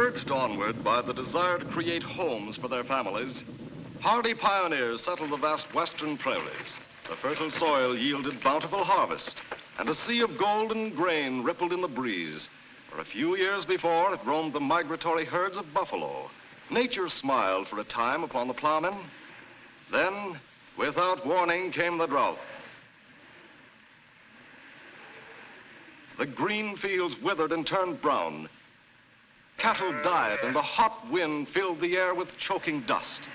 Urged onward by the desire to create homes for their families, hardy pioneers settled the vast western prairies. The fertile soil yielded bountiful harvest, and a sea of golden grain rippled in the breeze. For a few years before, it roamed the migratory herds of buffalo. Nature smiled for a time upon the plowmen. Then, without warning, came the drought. The green fields withered and turned brown. Cattle died, and the hot wind filled the air with choking dust.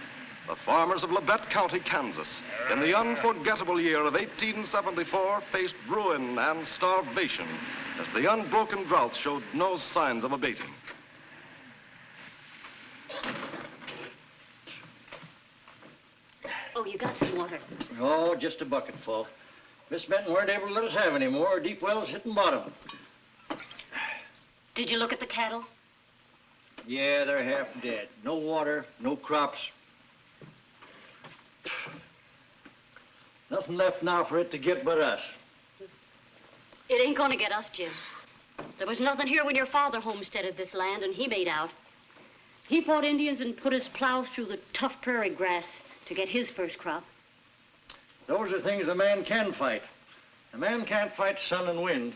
The farmers of Labette County, Kansas, in the unforgettable year of 1874, faced ruin and starvation as the unbroken drought showed no signs of abating. Oh, you got some water? Oh, just a bucketful. Miss Benton weren't able to let us have any more. Deep wells hitting bottom. Did you look at the cattle? Yeah, they're half dead. No water, no crops. Nothing left now for it to get but us. It ain't gonna get us, Jim. There was nothing here when your father homesteaded this land, and he made out. He fought Indians and put his plow through the tough prairie grass to get his first crop. Those are things a man can fight. A man can't fight sun and wind.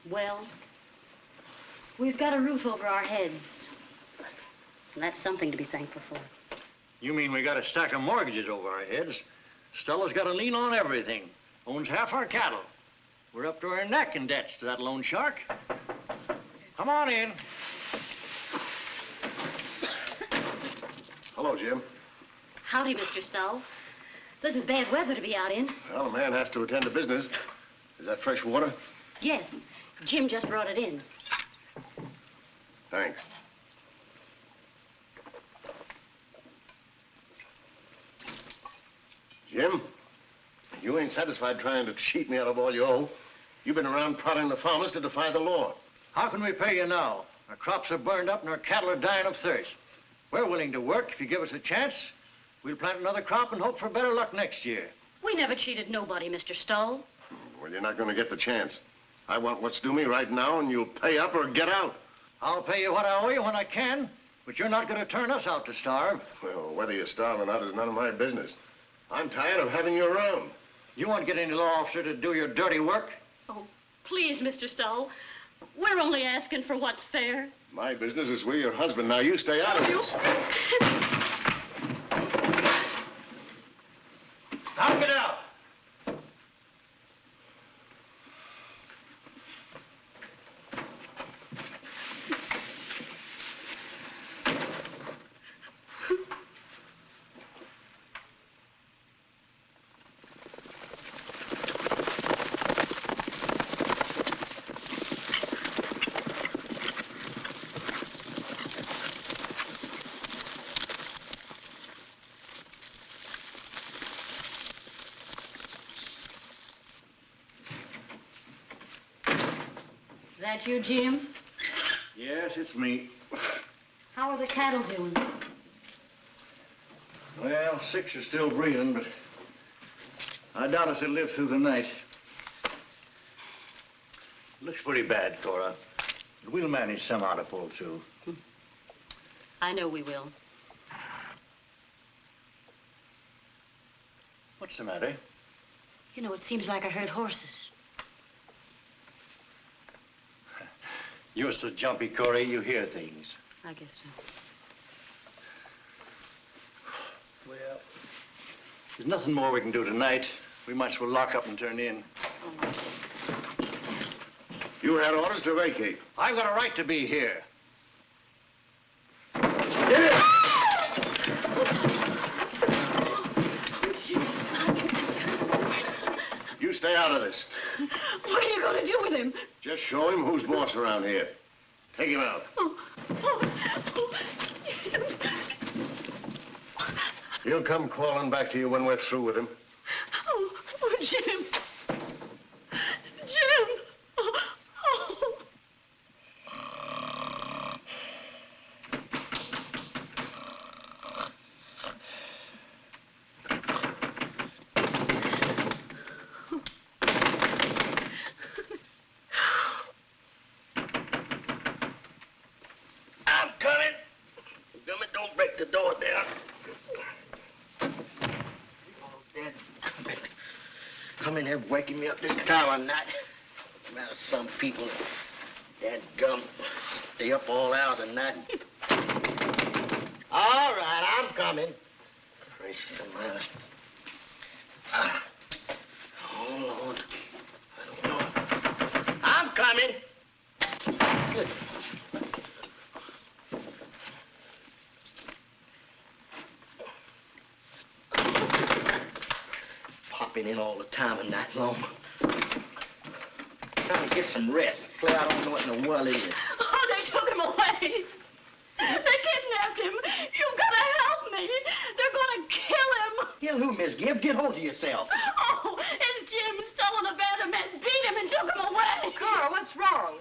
Well, we've got a roof over our heads. And that's something to be thankful for. You mean we got a stack of mortgages over our heads? Stella's got a lien on everything. Owns half our cattle. We're up to our neck in debts to that loan shark. Come on in. Hello, Jim. Howdy, Mr. Stowe. This is bad weather to be out in. Well, a man has to attend to business. Is that fresh water? Yes. Jim just brought it in. Thanks. Jim, you ain't satisfied trying to cheat me out of all you owe. You've been around prodding the farmers to defy the law. How can we pay you now? Our crops are burned up and our cattle are dying of thirst. We're willing to work if you give us a chance. We'll plant another crop and hope for better luck next year. We never cheated nobody, Mr. Stowe. Well, you're not going to get the chance. I want what's due me right now, and you'll pay up or get out. I'll pay you what I owe you when I can, but you're not going to turn us out to starve. Well, whether you starve or not is none of my business. I'm tired of having you around. You won't get any law officer to do your dirty work. Oh, please, Mr. Stowe. We're only asking for what's fair. My business is with your husband. Now, you stay out of this. Now get out. That you, Jim? Yes, it's me. How are the cattle doing? Well, 6 are still breathing, but I doubt if they'll live through the night. Looks pretty bad, Cora. But we'll manage somehow to pull through. I know we will. What's the matter? You know, it seems like I heard horses. You're so jumpy, Corey, you hear things. I guess so. Well, there's nothing more we can do tonight. We might as well lock up and turn in. You had orders to vacate. I've got a right to be here. You stay out of this. What are you going to do with him? Just show him who's boss around here. Take him out. He'll come crawling back to you when we're through with him. Oh, Jim. Jim. Oh. coming here waking me up this time of night. Now, some people, that gum, stay up all hours of night. All right, I'm coming. Gracious of mine. Oh, Lord. I don't know. I'm coming. Good. Popping in all the time and night long. Trying to get some rest. Claire, I don't know what in the world it is. Oh, they took him away. They kidnapped him. You've got to help me. They're going to kill him. Kill who, Miss Gibb? Get hold of yourself. Oh, it's Jim. Stolen a band of men, beat him, and took him away. Cora, what's wrong?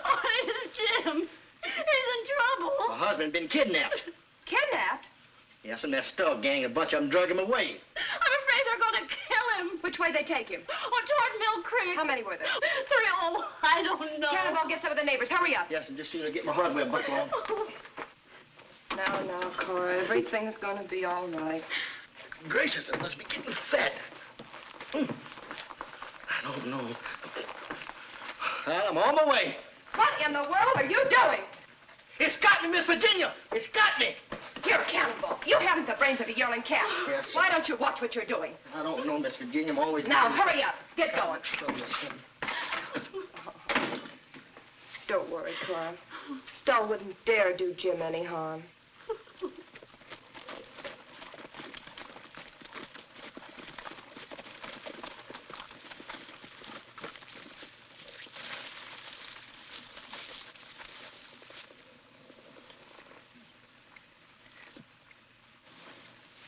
Oh, it's Jim. He's in trouble. My husband been kidnapped. Kidnapped? Yes, and that Stug gang, a bunch of them drug him away. I'm afraid they're going to kill him. Which way they take him? Oh, toward Mill Creek. How many were there? 3. Oh, I don't know. Cannonball, get some of the neighbors. Hurry up. Yes, and just seen her get my hardware buckle on. Now, Cora, everything's going to be all right. Gracious, I must be getting fat. I don't know. Well, I'm on my way. What in the world are you doing? It's got me, Miss Virginia. It's got me. You're a cannonball. You haven't the brains of a yearling cat. Yes, sir. Why don't you watch what you're doing? I don't know, Miss Virginia. I'm always... Now, hurry up. Get going. Don't worry, Cora. Stoll wouldn't dare do Jim any harm.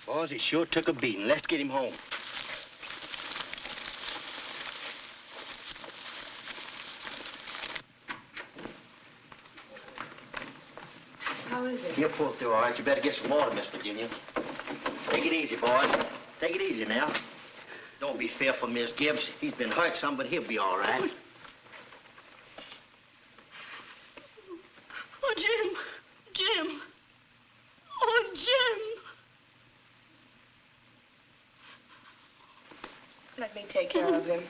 Boys, he sure took a beating. Let's get him home. How is it? He'll pull through, all right. You better get some water, Miss Virginia. Take it easy, boys. Take it easy now. Don't be fearful, Miss Gibbs. He's been hurt some, but he'll be all right. Oh, Jim. Jim. Oh, Jim. Let me take care of him.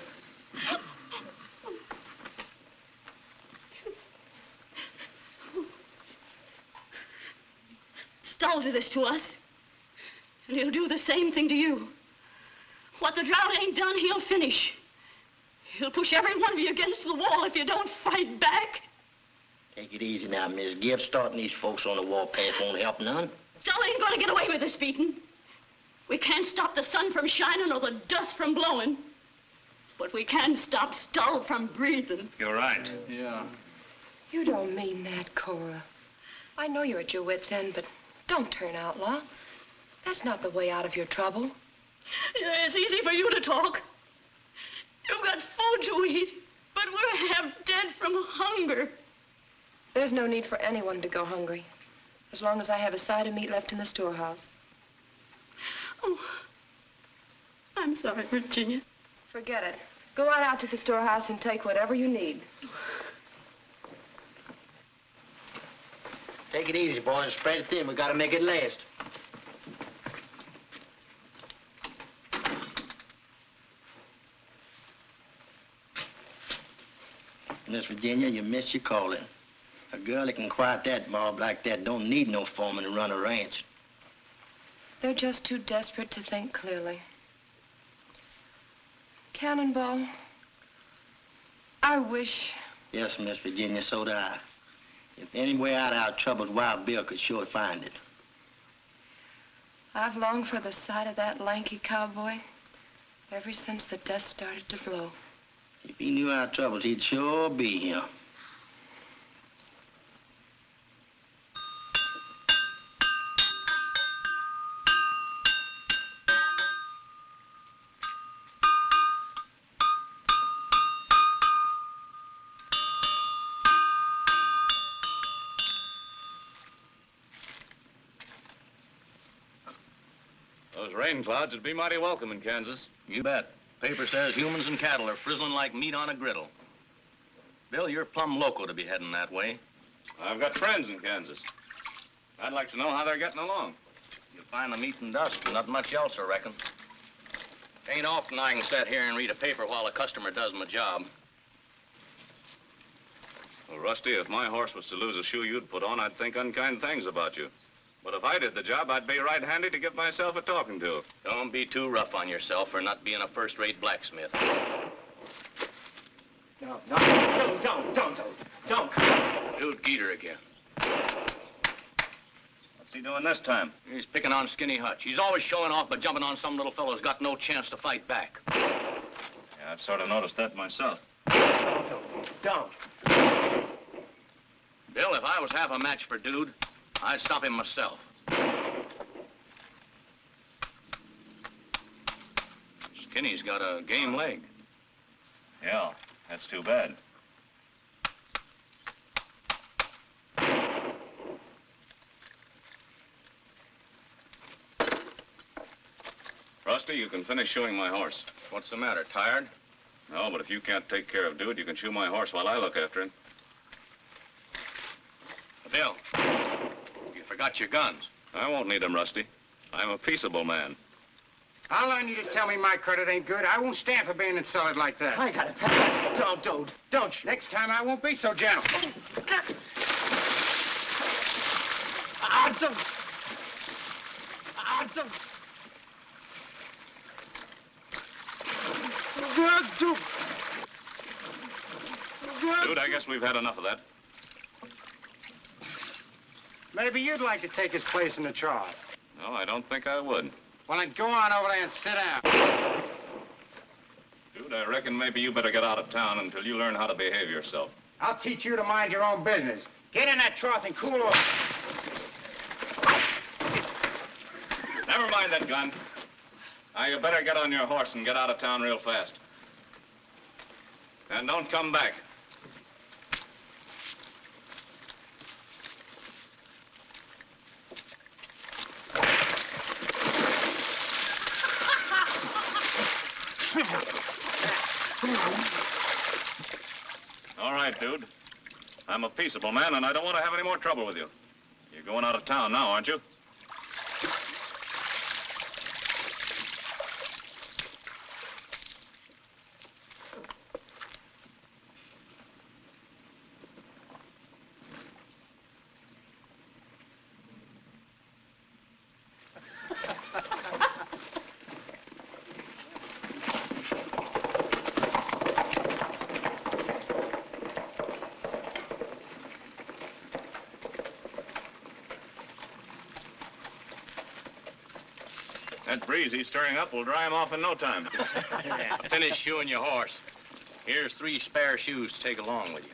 Stoll did this to us, and he'll do the same thing to you. What the drought ain't done, he'll finish. He'll push every one of you against the wall if you don't fight back. Take it easy now, Miss Gibbs. Starting these folks on the warpath won't help none. Stoll ain't gonna get away with this beating. We can't stop the sun from shining or the dust from blowing. But we can stop Stoll from breathing. You're right. Yeah. You don't mean that, Cora. I know you're at your wit's end, but don't turn outlaw. That's not the way out of your trouble. Yeah, it's easy for you to talk. You've got food to eat, but we're half dead from hunger. There's no need for anyone to go hungry, as long as I have a side of meat left in the storehouse. Oh, I'm sorry, Virginia. Forget it. Go on out to the storehouse and take whatever you need. Take it easy, boys. Spread it thin. We gotta make it last. Miss Virginia, you missed your calling. A girl that can quiet that mob like that don't need no foreman to run a ranch. They're just too desperate to think clearly. Cannonball, I wish... Yes, Miss Virginia, so do I. If any way out of our troubles, Wild Bill could sure find it. I've longed for the sight of that lanky cowboy ever since the dust started to blow. If he knew our troubles, he'd sure be here. Those rain clouds would be mighty welcome in Kansas. You bet. Paper says humans and cattle are frizzling like meat on a griddle. Bill, you're plumb loco to be heading that way. I've got friends in Kansas. I'd like to know how they're getting along. You'll find them eating dust and not much else, I reckon. Ain't often I can sit here and read a paper while a customer does my job. Well, Rusty, if my horse was to lose a shoe you'd put on, I'd think unkind things about you. But if I did the job, I'd be right handy to give myself a talking to. Don't be too rough on yourself for not being a first-rate blacksmith. No, don't. Dude Geeter again. What's he doing this time? He's picking on Skinny Hutch. He's always showing off by jumping on some little fellow who's got no chance to fight back. Yeah, I've sort of noticed that myself. Don't. Bill, if I was half a match for Dude, I'd stop him myself. Skinny's got a game leg. Yeah, that's too bad. Rusty, you can finish shoeing my horse. What's the matter, tired? No, but if you can't take care of Dude, you can shoe my horse while I look after him. Bill, you forgot your guns. I won't need them, Rusty. I'm a peaceable man. I'll learn you to tell me my credit ain't good. I won't stand for being insulted like that. I got it. Don't. Next time I won't be so gentle. Don't. Dude, I guess we've had enough of that. Maybe you'd like to take his place in the trough. No, I don't think I would. Well, then go on over there and sit down. Dude, I reckon maybe you better get out of town until you learn how to behave yourself. I'll teach you to mind your own business. Get in that trough and cool off. Never mind that gun. Now, you better get on your horse and get out of town real fast. And don't come back. All right, dude. I'm a peaceable man, and I don't want to have any more trouble with you. You're going out of town now, aren't you? That breeze he's stirring up will dry him off in no time. Finish shoeing your horse. Here's 3 spare shoes to take along with you.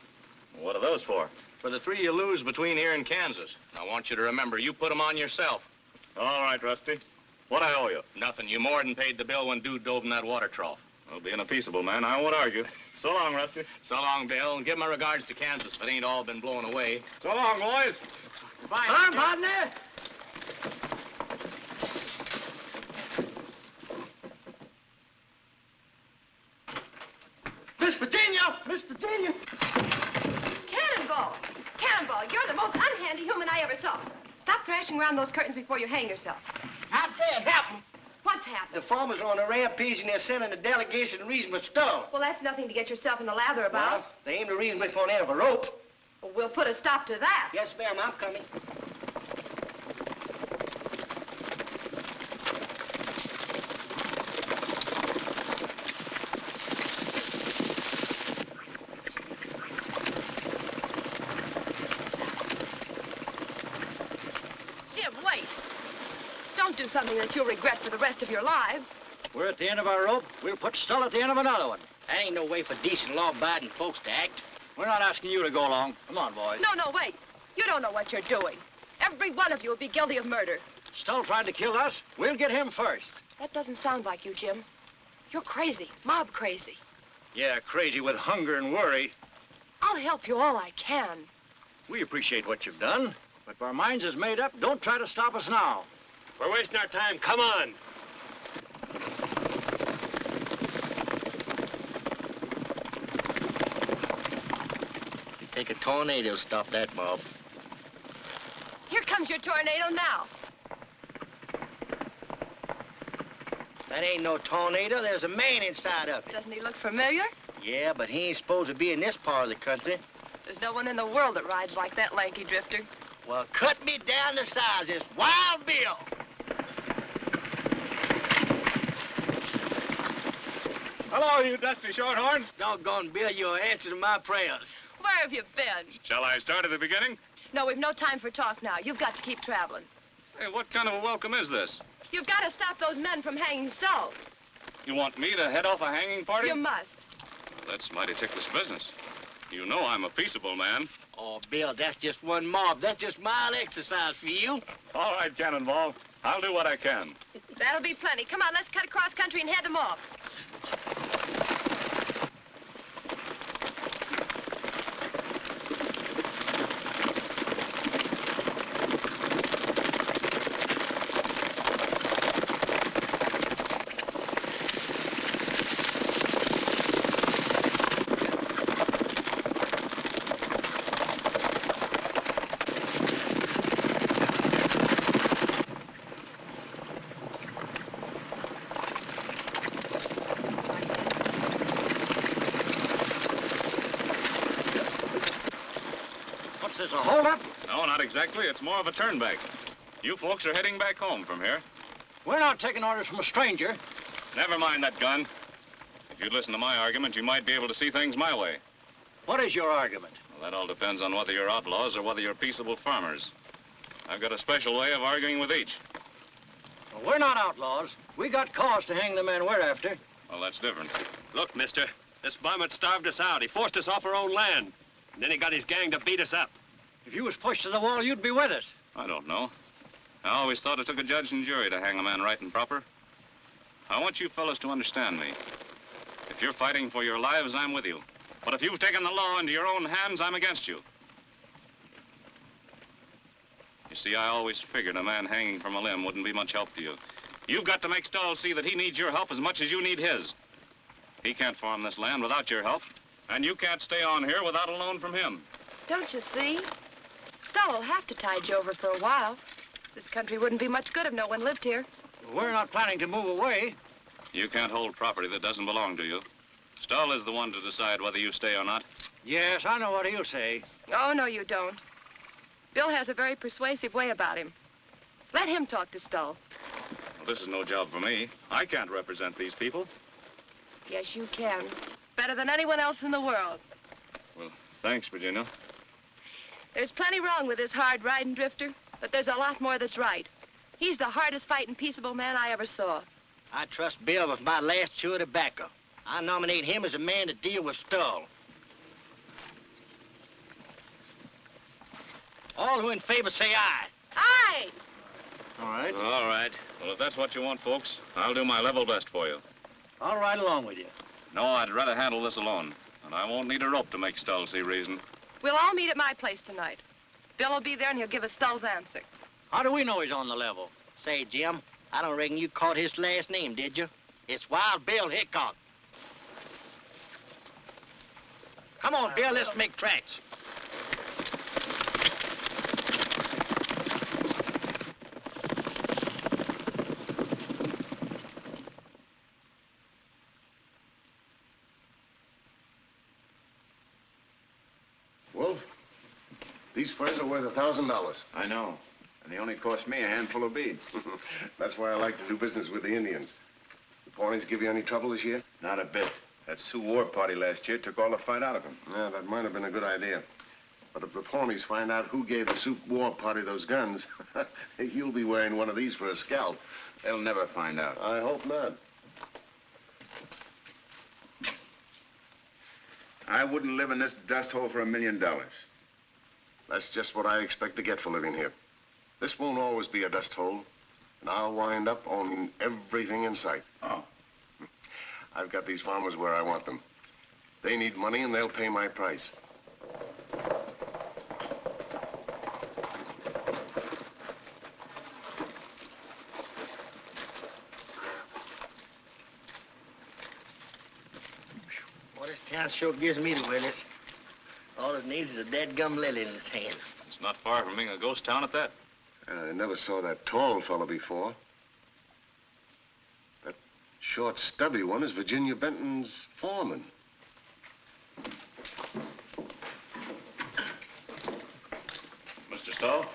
What are those for? For the 3 you lose between here and Kansas. I want you to remember, you put them on yourself. All right, Rusty. What I owe you? Nothing. You more than paid the bill when Dude dove in that water trough. Well, being a peaceable man, I won't argue. So long, Rusty. So long, Bill, and give my regards to Kansas if it ain't all been blown away. So long, boys. Goodbye. Come on, partner. Miss Virginia! Cannonball! Cannonball, you're the most unhandy human I ever saw. Stop thrashing around those curtains before you hang yourself. How'd that happen? What's happened? The farmers are on a rampage and they're sending a delegation to Reasonable Stone. Well, that's nothing to get yourself in a lather about. Well, they aim to reason before an end of a rope. Well, we'll put a stop to that. Yes, ma'am, I'm coming. Jim, wait. Don't do something that you'll regret for the rest of your lives. We're at the end of our rope. We'll put Stella at the end of another one. That ain't no way for decent, law-abiding folks to act. We're not asking you to go along. Come on, boys. No, wait. You don't know what you're doing. Every one of you will be guilty of murder. Stella tried to kill us. We'll get him first. That doesn't sound like you, Jim. You're crazy, mob crazy. Yeah, crazy with hunger and worry. I'll help you all I can. We appreciate what you've done, but if our minds is made up, don't try to stop us now. We're wasting our time. Come on. Take a tornado to stop that mob. Here comes your tornado now. That ain't no tornado. There's a man inside of it. Doesn't he look familiar? Yeah, but he ain't supposed to be in this part of the country. There's no one in the world that rides like that lanky drifter. Well, cut me down to size. It's Wild Bill. Hello, you dusty shorthorns. Doggone Bill, you're an answer to my prayers. Where have you been? Shall I start at the beginning? No, we've no time for talk now. You've got to keep traveling. Hey, what kind of a welcome is this? You've got to stop those men from hanging Stoll. You want me to head off a hanging party? You must. Well, that's mighty ticklish business. You know I'm a peaceable man. Oh, Bill, that's just one mob. That's just mild exercise for you. All right, Cannonball. I'll do what I can. That'll be plenty. Come on, let's cut across country and head them off. Is this a holdup? No, not exactly. It's more of a turnback. You folks are heading back home from here. We're not taking orders from a stranger. Never mind that gun. If you'd listen to my argument, you might be able to see things my way. What is your argument? Well, that all depends on whether you're outlaws or whether you're peaceable farmers. I've got a special way of arguing with each. Well, we're not outlaws. We got cause to hang the men we're after. Well, that's different. Look, mister, this varmint starved us out. He forced us off our own land. And then he got his gang to beat us up. If you was pushed to the wall, you'd be with us. I don't know. I always thought it took a judge and jury to hang a man right and proper. I want you fellas to understand me. If you're fighting for your lives, I'm with you. But if you've taken the law into your own hands, I'm against you. You see, I always figured a man hanging from a limb wouldn't be much help to you. You've got to make Stoll see that he needs your help as much as you need his. He can't farm this land without your help, and you can't stay on here without a loan from him. Don't you see? Stoll will have to tide you over for a while. This country wouldn't be much good if no one lived here. We're not planning to move away. You can't hold property that doesn't belong to you. Stoll is the one to decide whether you stay or not. Yes, I know what he'll say. Oh, no, you don't. Bill has a very persuasive way about him. Let him talk to Stoll. Well, this is no job for me. I can't represent these people. Yes, you can. Better than anyone else in the world. Well, thanks, Virginia. There's plenty wrong with this hard-riding drifter, but there's a lot more that's right. He's the hardest fighting, peaceable man I ever saw. I trust Bill with my last chew of tobacco. I nominate him as a man to deal with Stoll. All who in favor say aye. Aye! All right. All right. Well, if that's what you want, folks, I'll do my level best for you. I'll ride along with you. No, I'd rather handle this alone. And I won't need a rope to make Stoll see reason. We'll all meet at my place tonight. Bill will be there and he'll give us Stoll's answer. How do we know he's on the level? Say, Jim, I don't reckon you caught his last name, did you? It's Wild Bill Hickok. Come on, Bill, let's make tracks. Wolf, these furs are worth $1,000. I know. And they only cost me a handful of beads. That's why I like to do business with the Indians. The Pawnees give you any trouble this year? Not a bit. That Sioux war party last year took all the fight out of them. Yeah, that might have been a good idea. But if the Pawnees find out who gave the Sioux war party those guns, you'll be wearing one of these for a scalp. They'll never find out. I hope not. I wouldn't live in this dust hole for $1 million. That's just what I expect to get for living here. This won't always be a dust hole, and I'll wind up owning everything in sight. Oh. I've got these farmers where I want them. They need money, and they'll pay my price. Well, this town sure gives me the willies. All it needs is a dead gum lily in its hand. It's not far from being a ghost town at that. I never saw that tall fella before. short, stubby one is Virginia Benton's foreman. Mr. Stowe?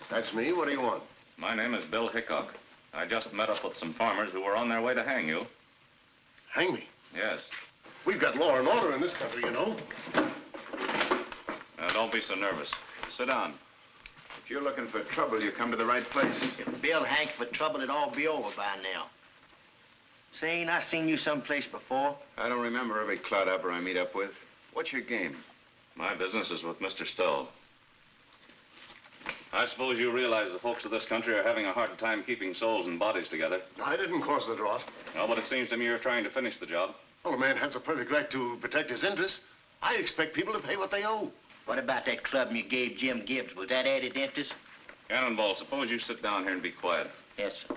That's me. What do you want? My name is Bill Hickok. I just met up with some farmers who were on their way to hang you. Hang me? Yes. We've got law and order in this country, you know. Now, don't be so nervous. Sit down. If you're looking for trouble, you come to the right place. If Bill hank for trouble, it'd all be over by now. Say, ain't I seen you someplace before? I don't remember every clodhopper I meet up with. What's your game? My business is with Mr. Stowe. I suppose you realize the folks of this country are having a hard time keeping souls and bodies together. I didn't cause the drought. No, but it seems to me you're trying to finish the job. Well, a man has a perfect right to protect his interests. I expect people to pay what they owe. What about that club you gave Jim Gibbs? Was that added interest? Cannonball, suppose you sit down here and be quiet. Yes, sir.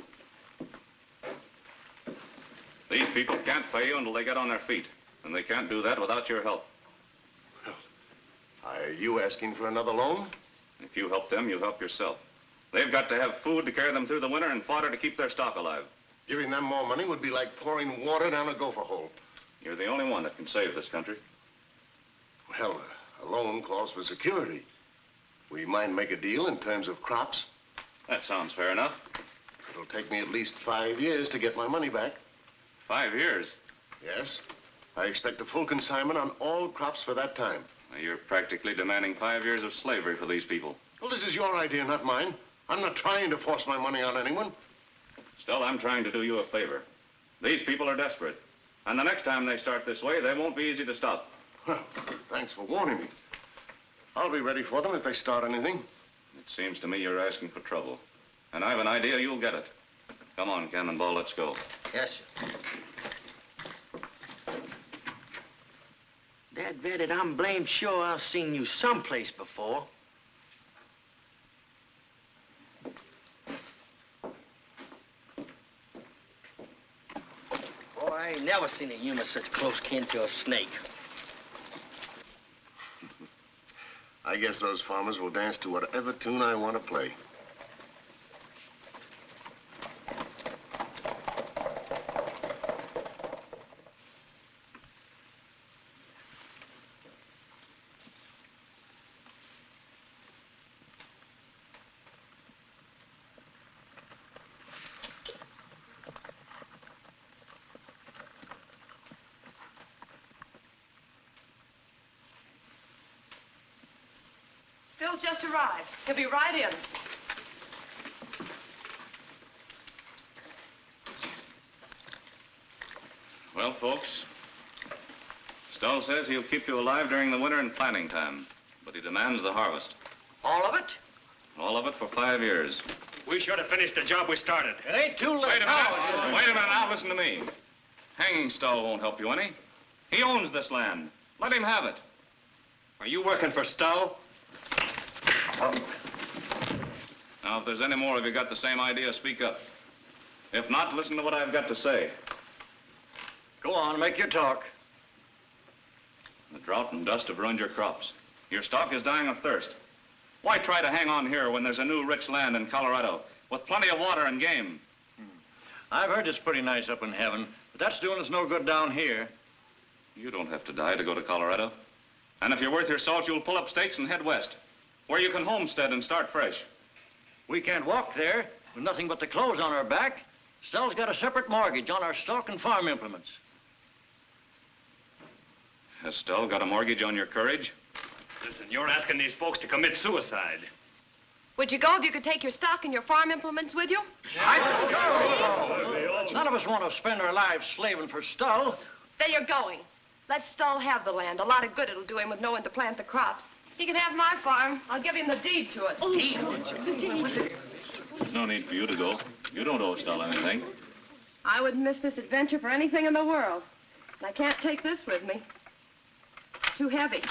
These people can't pay you until they get on their feet. And they can't do that without your help. Are you asking for another loan? If you help them, you help yourself. They've got to have food to carry them through the winter and fodder to keep their stock alive. Giving them more money would be like pouring water down a gopher hole. You're the only one that can save this country. Well, a loan calls for security. We might make a deal in terms of crops. That sounds fair enough. It'll take me at least 5 years to get my money back. 5 years? Yes. I expect a full consignment on all crops for that time. Now, you're practically demanding 5 years of slavery for these people. Well, this is your idea, not mine. I'm not trying to force my money on anyone. Still, I'm trying to do you a favor. These people are desperate. And the next time they start this way, they won't be easy to stop. Well, thanks for warning me. I'll be ready for them if they start anything. It seems to me you're asking for trouble. And I have an idea you'll get it. Come on, Cannonball, let's go. Yes, sir. Dad vetted, I'm blamed sure I've seen you someplace before. Boy, I ain't never seen a human such close kin to a snake. I guess those farmers will dance to whatever tune I want to play. Bill's just arrived. He'll be right in. Well, folks, Stowe says he'll keep you alive during the winter and planting time, but he demands the harvest. All of it? All of it for 5 years. We should have finished the job we started. It ain't too late. Wait a minute. Wait a minute. Now listen to me. Hanging Stowe won't help you any. He owns this land. Let him have it. Are you working for Stowe? Now, if there's any more of you got the same idea, speak up. If not, listen to what I've got to say. Go on, make your talk. The drought and dust have ruined your crops. Your stock is dying of thirst. Why try to hang on here when there's a new rich land in Colorado with plenty of water and game? I've heard it's pretty nice up in heaven, but that's doing us no good down here. You don't have to die to go to Colorado. And if you're worth your salt, you'll pull up stakes and head west, where you can homestead and start fresh. We can't walk there with nothing but the clothes on our back. Stell's got a separate mortgage on our stock and farm implements. Has Stowe got a mortgage on your courage? Listen, you're asking these folks to commit suicide. Would you go if you could take your stock and your farm implements with you? None of us want to spend our lives slaving for Stell. There you're going. Let Stull have the land. A lot of good it'll do him with no one to plant the crops. He can have my farm. I'll give him the deed to it. Deed? There's no need for you to go. You don't owe Stowe anything. I wouldn't miss this adventure for anything in the world. And I can't take this with me. Too heavy.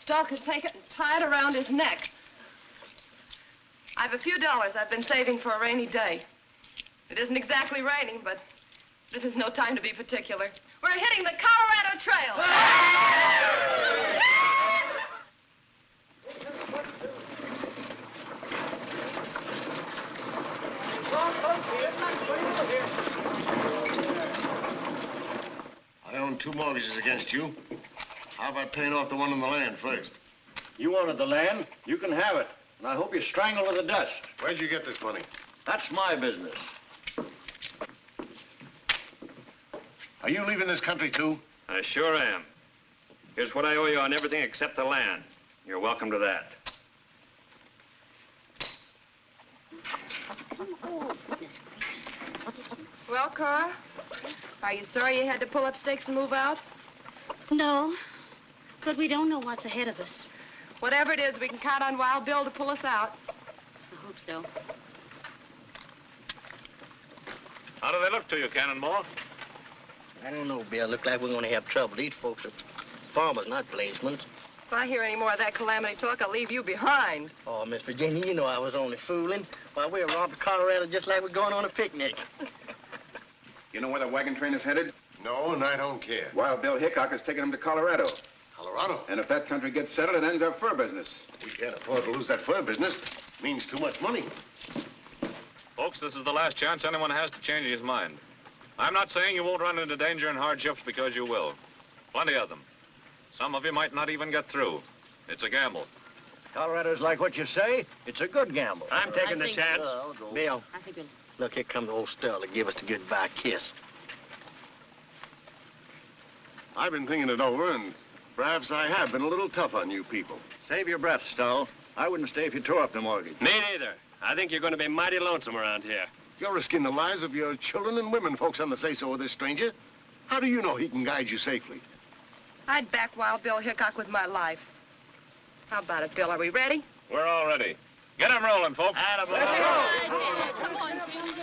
Stull could take it and tie it around his neck. I've a few dollars I've been saving for a rainy day. It isn't exactly raining, but this is no time to be particular. We're hitting the Colorado Trail. Well, folks, here's my I own 2 mortgages against you. How about paying off the one on the land first? You wanted the land, you can have it. And I hope you strangle to the dust. Where'd you get this money? That's my business. Are you leaving this country, too? I sure am. Here's what I owe you on everything except the land. You're welcome to that. Well, Cora, are you sorry you had to pull up stakes and move out? No, but we don't know what's ahead of us. Whatever it is, we can count on Wild Bill to pull us out. I hope so. How do they look to you, Cannonball? I don't know, Bill. Look like we're going to have trouble. These folks are farmers, not policemen. If I hear any more of that calamity talk, I'll leave you behind. Oh, Miss Virginia, you know I was only fooling. Why, we're robbing Colorado just like we're going on a picnic. You know where the wagon train is headed? No, and I don't care. Wild Bill Hickok is taking them to Colorado. Colorado? And if that country gets settled, it ends our fur business. We can't afford to lose that fur business. Means too much money. Folks, this is the last chance anyone has to change his mind. I'm not saying you won't run into danger and hardships, because you will. Plenty of them. Some of you might not even get through. It's a gamble. Colorado's like what you say. It's a good gamble. I'm taking the chance. Bill, I think we'll... look, here comes old Stella to give us the goodbye kiss. I've been thinking it over, and perhaps I have been a little tough on you people. Save your breath, Stull. I wouldn't stay if you tore up the mortgage. Me neither. I think you're going to be mighty lonesome around here. You're risking the lives of your children and women folks on the say-so of this stranger. How do you know he can guide you safely? I'd back Wild Bill Hickok with my life. How about it, Bill? Are we ready? We're all ready. Get him rolling, folks. Let's go. Come on, Jim.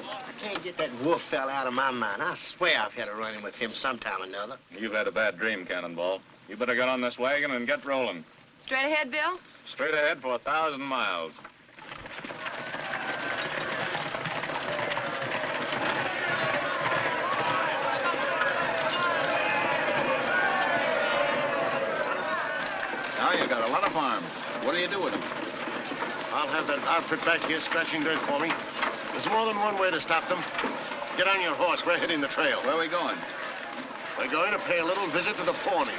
I can't get that wolf fella out of my mind. I swear I've had a run-in with him sometime or another. You've had a bad dream, Cannonball. You better get on this wagon and get rolling. Straight ahead, Bill? Straight ahead for 1,000 miles. Now you got a lot of farms. What do you do with them? I'll have that outfit back here scratching dirt for me. There's more than one way to stop them. Get on your horse. We're hitting the trail. Where are we going? We're going to pay a little visit to the Pawnees.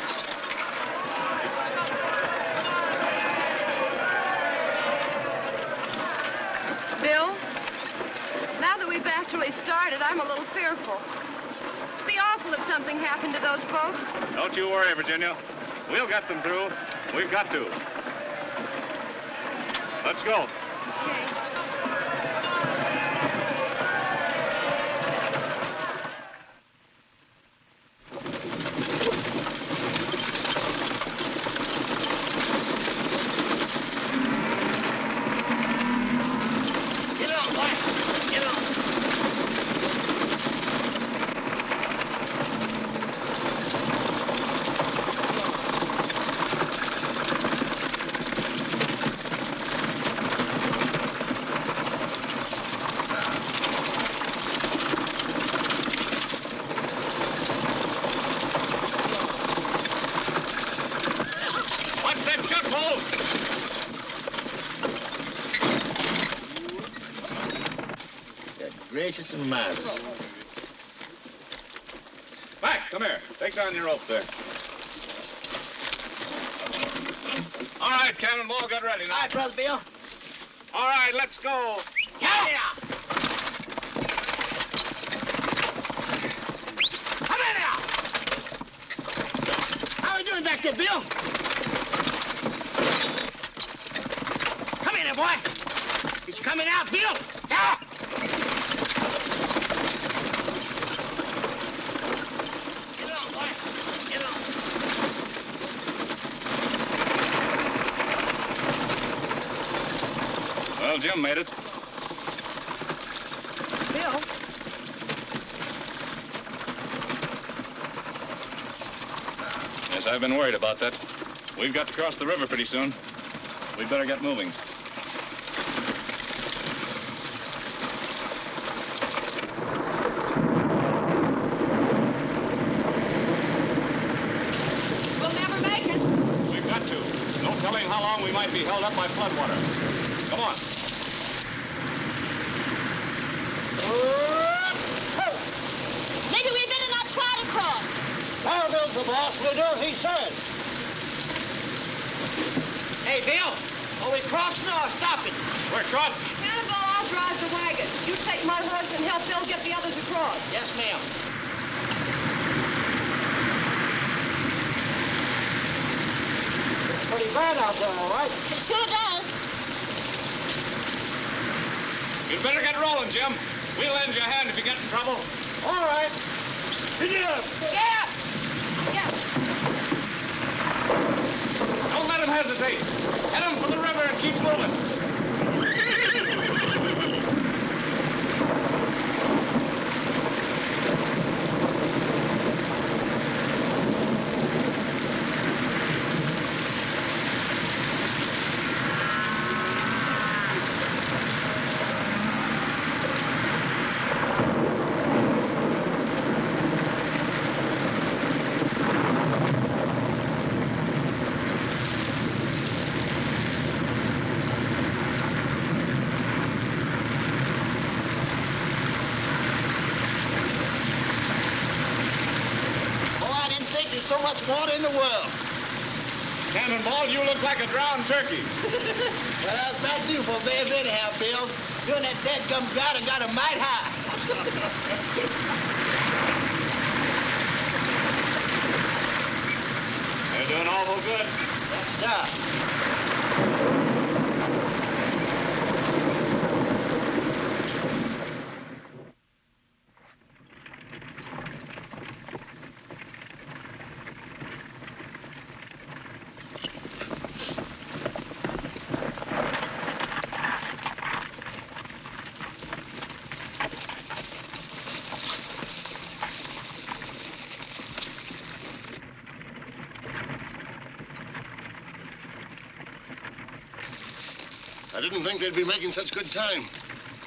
Bill, now that we've actually started, I'm a little fearful. It'd be awful if something happened to those folks. Don't you worry, Virginia. We'll get them through. We've got to. Let's go. Okay. Get on, boy. Get on. Watch that chuck hole! Good gracious and mighty. Back, come here. Take down your rope there. All right, Cannonball, get ready now. All right, Brother Bill. All right, let's go. Yeah! Come in now! How are we doing back there, Bill? Come in there, boy. It's coming out, Bill. Yeah! Get on, boy. Get on. Well, Jim made it. Bill, Yes, I've been worried about that. We've got to cross the river pretty soon. We'd better get moving. we'll never make it. We've got to. No telling how long we might be held up by floodwater. Come on. Oh! Does the boss, we'll do as he says. Hey, Bill, are we crossing or stopping? We're crossing. Cannonball, I'll drive the wagon. You take my horse and help Bill get the others across. Yes, ma'am. It's pretty bad out there, all right? It sure does. You'd better get rolling, Jim. We'll lend you a hand if you get in trouble. All right. Yeah. Yeah. Don't let him hesitate. Head him for the river and keep moving. So much water in the world. Cannonball, you look like a drowned turkey. Well, that's bad news for Bears anyhow, Bill. You and that dead-gum drought and got 'em might high. They're doing awful good. Yeah. I didn't think they'd be making such good time.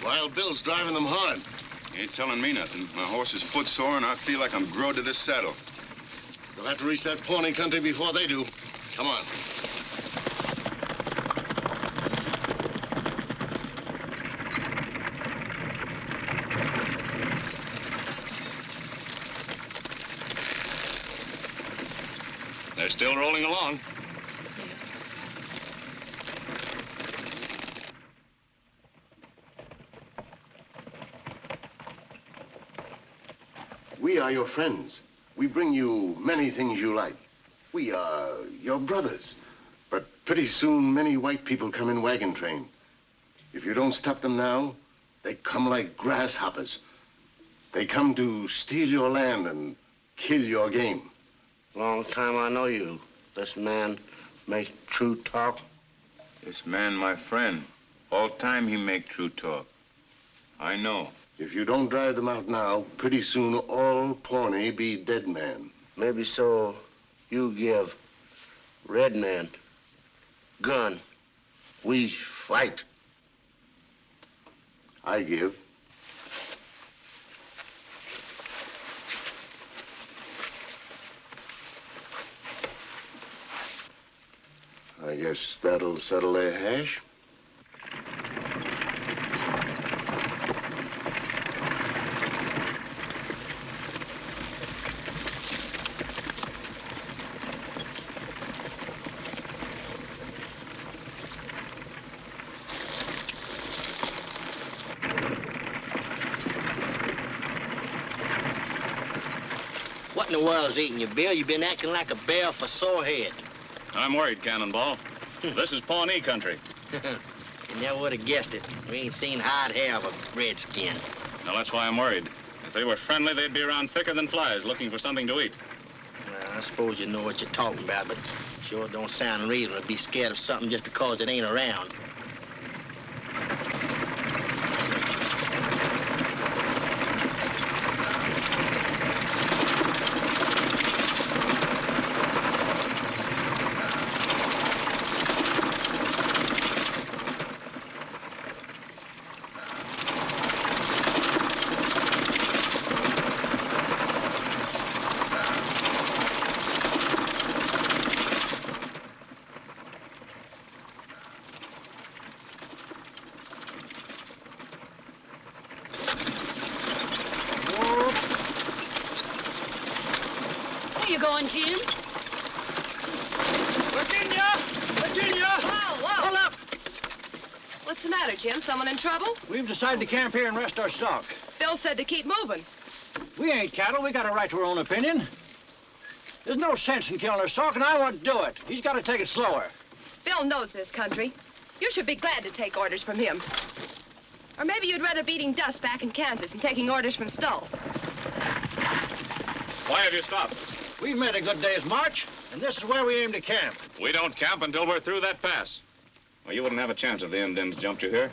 Wild Bill's driving them hard. You ain't telling me nothing. My horse is footsore, and I feel like I'm growed to this saddle. We'll have to reach that Pawnee country before they do. Come on. They're still rolling along. We are your friends. We bring you many things you like. We are your brothers. But pretty soon, many white people come in wagon train. If you don't stop them now, they come like grasshoppers. They come to steal your land and kill your game. Long time I know you. This man make true talk. This man, my friend. All time he make true talk. I know. If you don't drive them out now, pretty soon all Pawnee be dead man. Maybe so you give red man gun. We fight. I give. I guess that'll settle their hash. What in the world's eating you, Bill? You've been acting like a bear for sore head. I'm worried, Cannonball. This is Pawnee country. You never would have guessed it. We ain't seen hide hair of a redskin. Now, that's why I'm worried. If they were friendly, they'd be around thicker than flies looking for something to eat. Well, I suppose you know what you're talking about, but sure don't sound reasonable to be scared of something just because it ain't around. on, Jim. Virginia! Virginia! Whoa, whoa! Hold up! What's the matter, Jim? Someone in trouble? We've decided to camp here and rest our stock. Bill said to keep moving. We ain't cattle. We got a right to our own opinion. There's no sense in killing our stock, and I want to do it. He's got to take it slower. Bill knows this country. You should be glad to take orders from him. Or maybe you'd rather beating dust back in Kansas and taking orders from Stull. Why have you stopped? We've made a good day's march, and this is where we aim to camp. We don't camp until we're through that pass. Well, you wouldn't have a chance if the Indians jumped you here.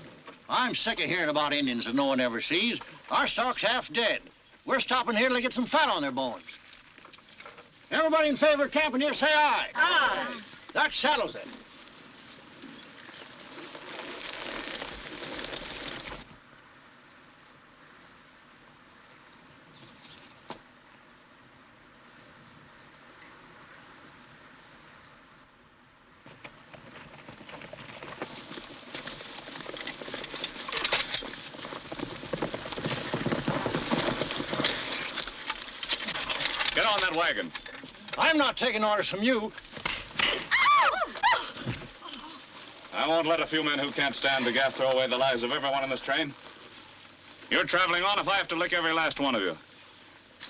I'm sick of hearing about Indians that no one ever sees. Our stock's half dead. We're stopping here to get some fat on their bones. Everybody in favor of camping here, say aye. Aye. That settles it. Get on that wagon. I'm not taking orders from you. I won't let a few men who can't stand to gaff throw away the lives of everyone in this train. You're traveling on if I have to lick every last one of you.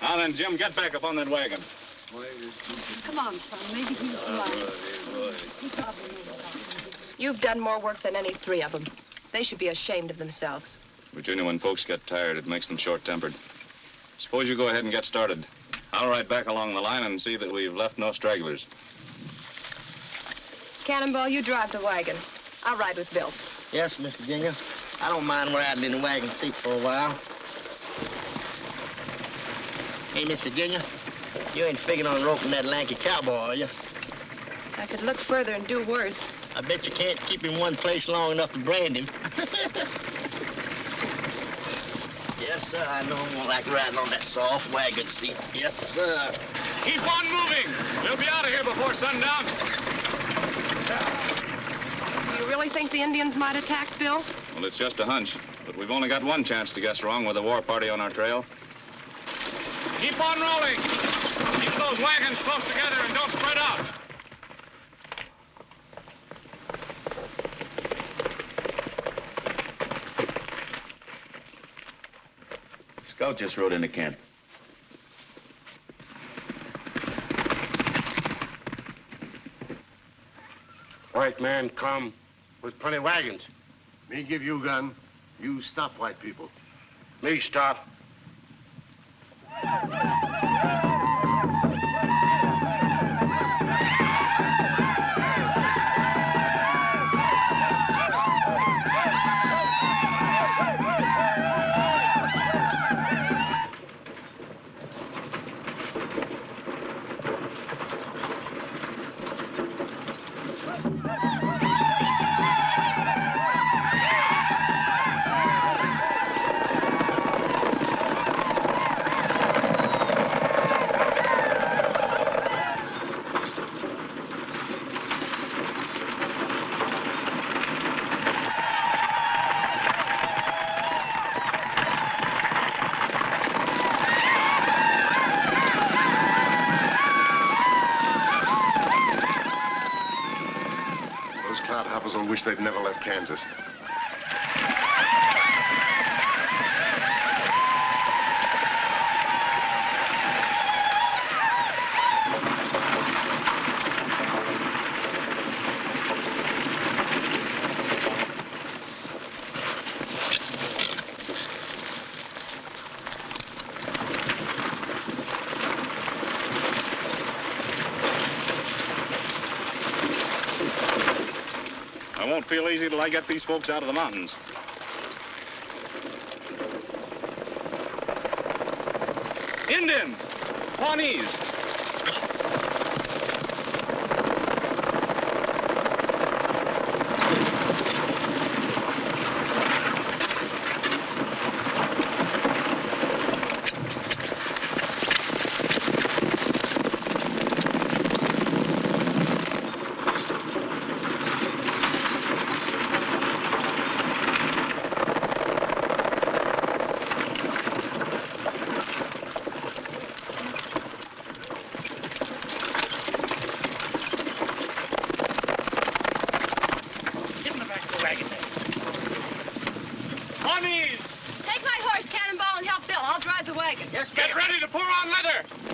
Now then, Jim, get back up on that wagon. Come on, son. Maybe he's blind. You've done more work than any three of them. They should be ashamed of themselves. Virginia, when folks get tired, it makes them short-tempered. Suppose you go ahead and get started. I'll ride back along the line and see that we've left no stragglers. Cannonball, you drive the wagon. I'll ride with Bill. Yes, Miss Virginia. I don't mind riding in the wagon seat for a while. Hey, Miss Virginia, you ain't figuring on roping that lanky cowboy, are you? I could look further and do worse. I bet you can't keep him one place long enough to brand him. Yes, sir, I know him won't like riding on that soft wagon seat. Yes, sir. Keep on moving. We'll be out of here before sundown. Do you really think the Indians might attack, Bill? Well, it's just a hunch, but we've only got one chance to guess wrong with a war party on our trail. Keep on rolling. Keep those wagons close together and don't spread out. Scout just rode into camp. White man come with plenty wagons. Me give you gun. You stop white people. Me stop. Will wish they'd never left Kansas. I won't feel easy till I get these folks out of the mountains. Indians! Pawnees! wagon. Yes, Get ready to pour on leather.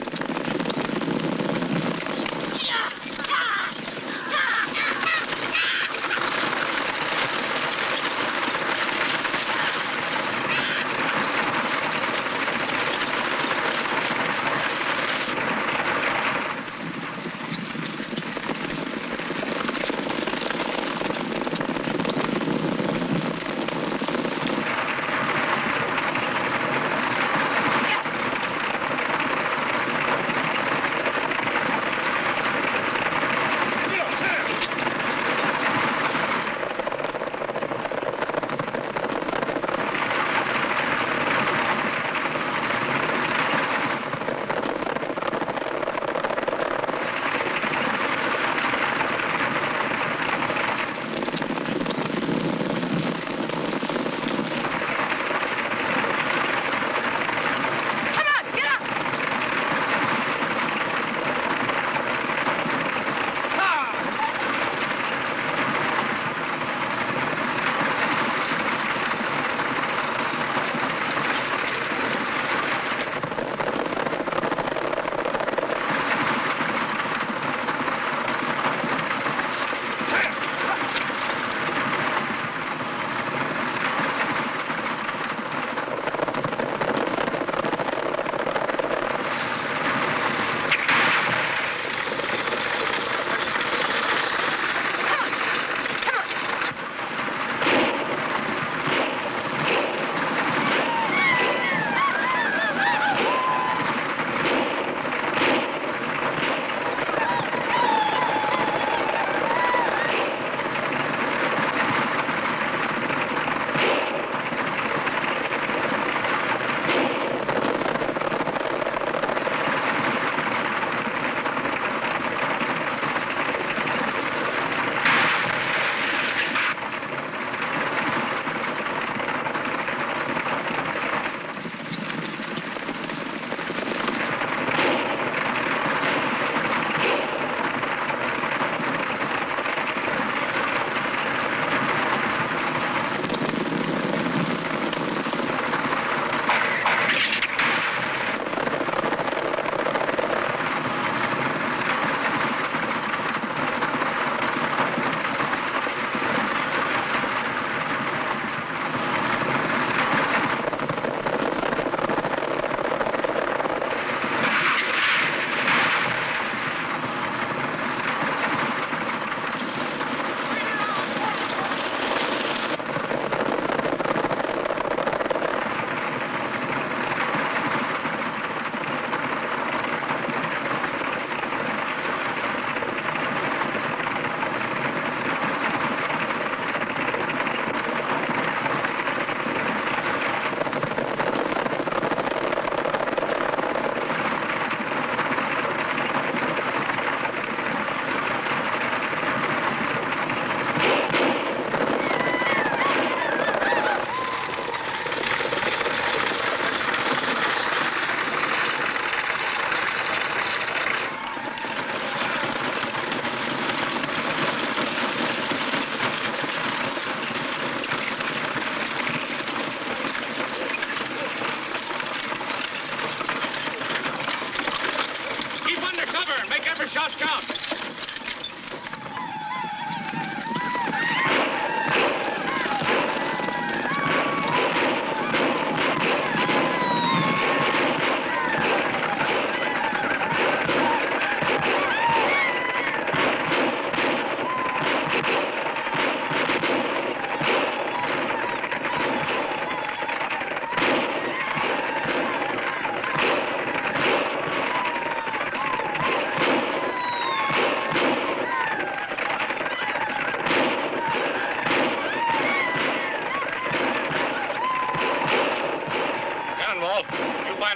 Shots count.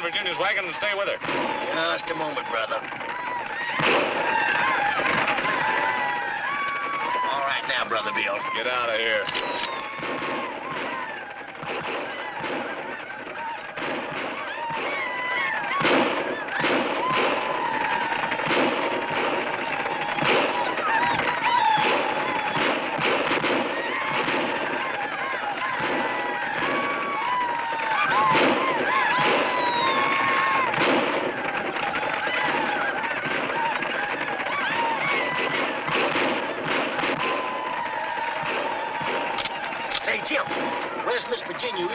Virginia's wagon and stay with her. Just a moment, brother. All right now, Brother Bill. Get out of here.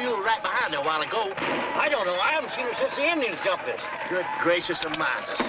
you were right behind her a while ago. I don't know. I haven't seen her since the Indians jumped us. Good gracious of Moses.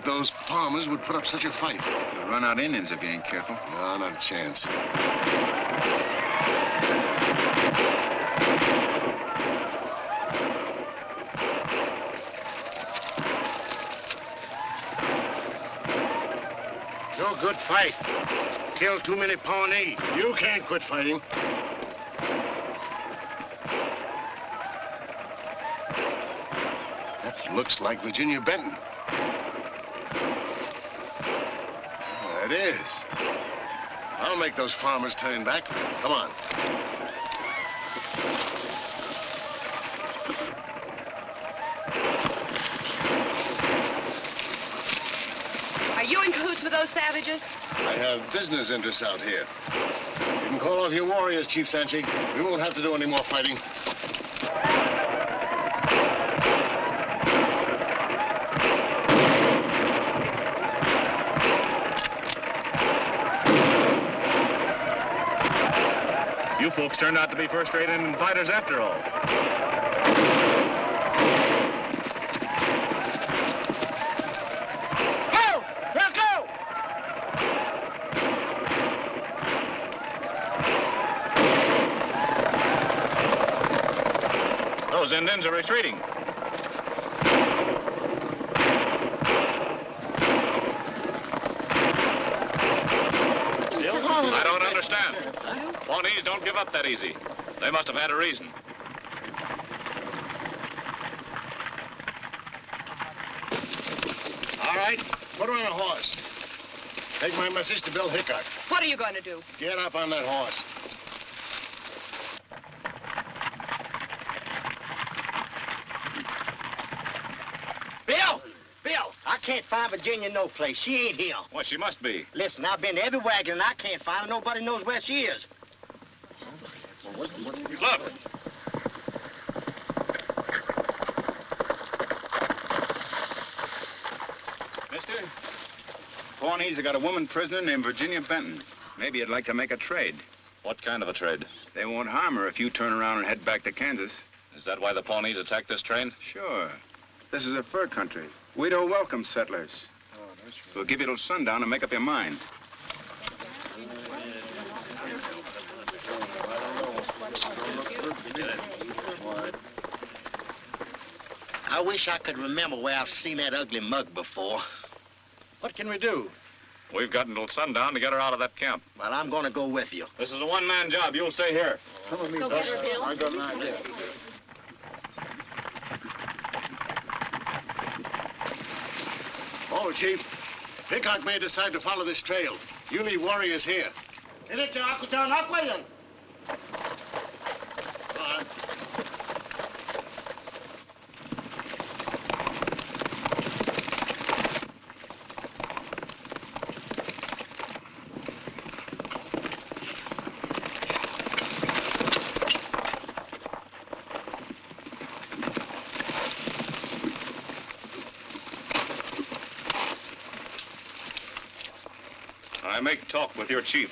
Those farmers would put up such a fight. You'll run out Indians if you ain't careful. No, not a chance. No good fight. Killed too many Pawnee. You can't quit fighting. That looks like Virginia Benton. It is. I'll make those farmers turn back. Come on. Are you in cahoots with those savages? I have business interests out here. You can call off your warriors, Chief Sanchi. We won't have to do any more fighting. You folks turned out to be first-rate Indian fighters after all. Go! Now go! Those Indians are retreating. I don't understand. Pawnees don't give up that easy. They must have had a reason. All right, put her on a horse. Take my message to Bill Hickok. What are you going to do? Get up on that horse. Bill! Bill! I can't find Virginia no place. She ain't here. Well, she must be. Listen, I've been to every wagon and I can't find her. Nobody knows where she is. Look. Mister, Pawnees have got a woman prisoner named Virginia Benton. Maybe you'd like to make a trade. What kind of a trade? They won't harm her if you turn around and head back to Kansas. Is that why the Pawnees attacked this train? Sure. This is a fur country. We don't welcome settlers. We'll give you till sundown to make up your mind. I wish I could remember where I've seen that ugly mug before. What can we do? We've got until sundown to get her out of that camp. Well, I'm going to go with you. This is a one-man job. You'll stay here. Come with me, Go get her, Bill. I got an idea. Oh, Chief. Hickok may decide to follow this trail. You leave warriors here. Come on. I make talk with your chief.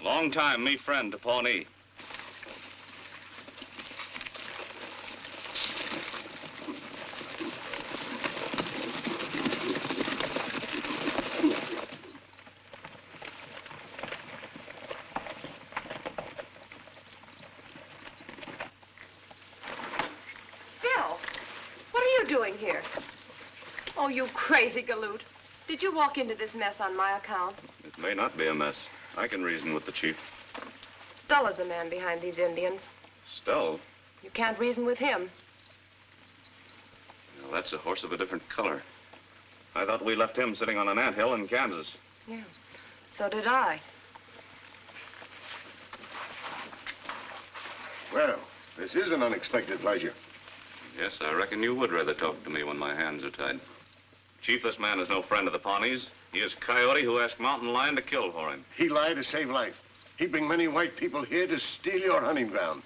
Long time, me friend to Pawnee. Bill, what are you doing here? Oh, you crazy galoot. Did you walk into this mess on my account? It may not be a mess. I can reason with the chief. Stella's the man behind these Indians. Stell? You can't reason with him. Well, that's a horse of a different color. I thought we left him sitting on an anthill in Kansas. Yeah, so did I. Well, this is an unexpected pleasure. Yes, I reckon you would rather talk to me when my hands are tied. Chief, this man is no friend of the Pawnees. He is Coyote who asked Mountain Lion to kill for him. He lied to save life. He'd bring many white people here to steal your hunting ground.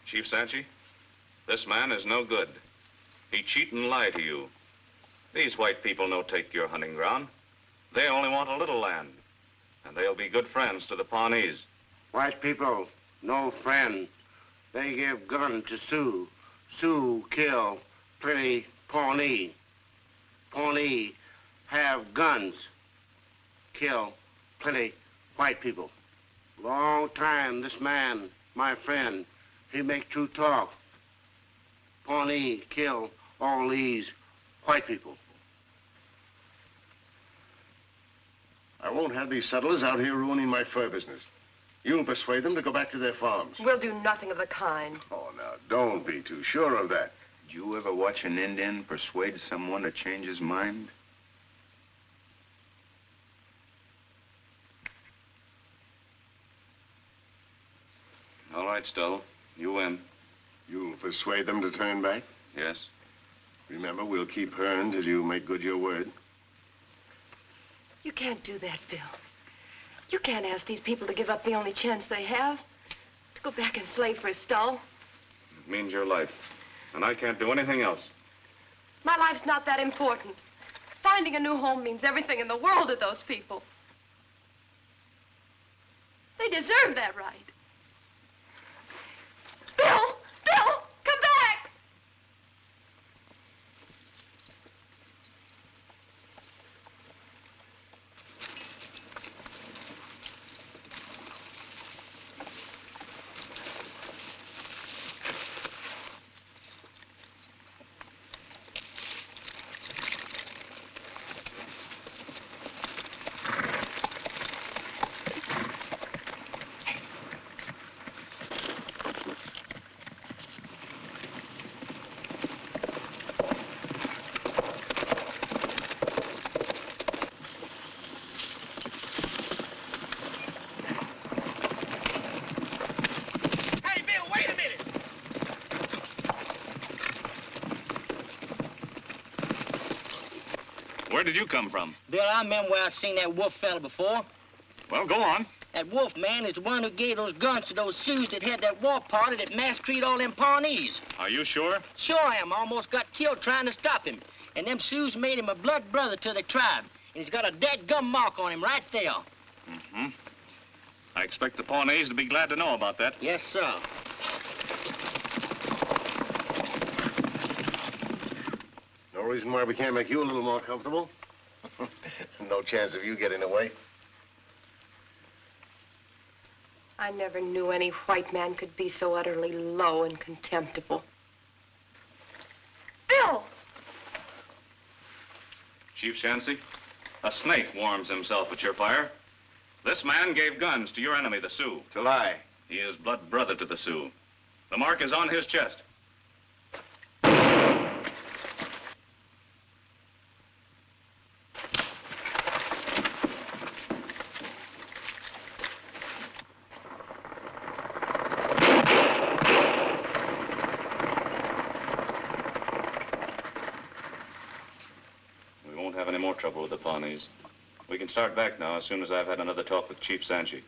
Chief Sanchi, this man is no good. He cheat and lie to you. These white people no take your hunting ground. They only want a little land, and they'll be good friends to the Pawnees. White people, no friend. They give gun to Sioux. Sioux kill plenty Pawnee. Pawnee have guns, kill plenty white people. Long time this man, my friend, he make true talk. Pawnee kill all these white people. I won't have these settlers out here ruining my fur business. You'll persuade them to go back to their farms. We'll do nothing of the kind. Oh, now, don't be too sure of that. Did you ever watch an Indian persuade someone to change his mind? All right, Stell. You win. You'll persuade them to turn back? Yes. Remember, we'll keep her until you make good your word. You can't do that, Bill. You can't ask these people to give up the only chance they have. To go back and slave for Stell. It means your life. And I can't do anything else. My life's not that important. Finding a new home means everything in the world to those people. They deserve that right. Bill! Bill! Come back! Where did you come from? Bill, I remember where I seen that Wolf fella before. Well, go on. That Wolf man is the one who gave those guns to those Sioux that had that war party that massacred all them Pawnees. Are you sure? Sure I am. Almost got killed trying to stop him. And them Sioux made him a blood brother to the tribe. And he's got a dead gum mark on him right there. Mm-hmm. I expect the Pawnees to be glad to know about that. Yes, sir. No reason why we can't make you a little more comfortable. No chance of you getting away. I never knew any white man could be so utterly low and contemptible. Bill! Chief Shancy, a snake warms himself at your fire. This man gave guns to your enemy, the Sioux. To lie. He is blood brother to the Sioux. The mark is on his chest. We won't have any more trouble with the Pawnees. We can start back now as soon as I've had another talk with Chief Sanchi.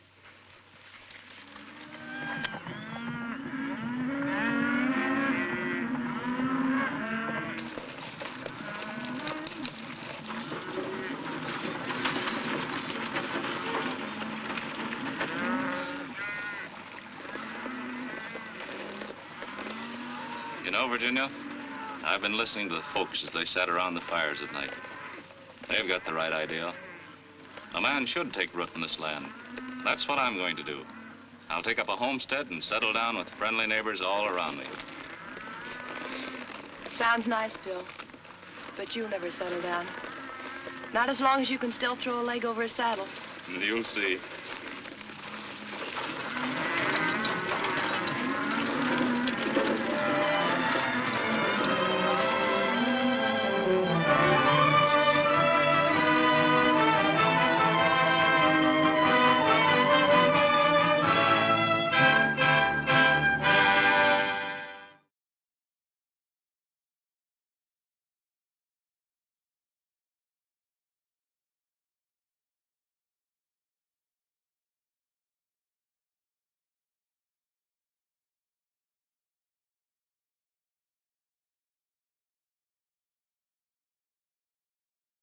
You know, Virginia, I've been listening to the folks as they sat around the fires at night. They've got the right idea. A man should take root in this land. That's what I'm going to do. I'll take up a homestead and settle down with friendly neighbors all around me. Sounds nice, Bill. But you'll never settle down. Not as long as you can still throw a leg over a saddle. You'll see.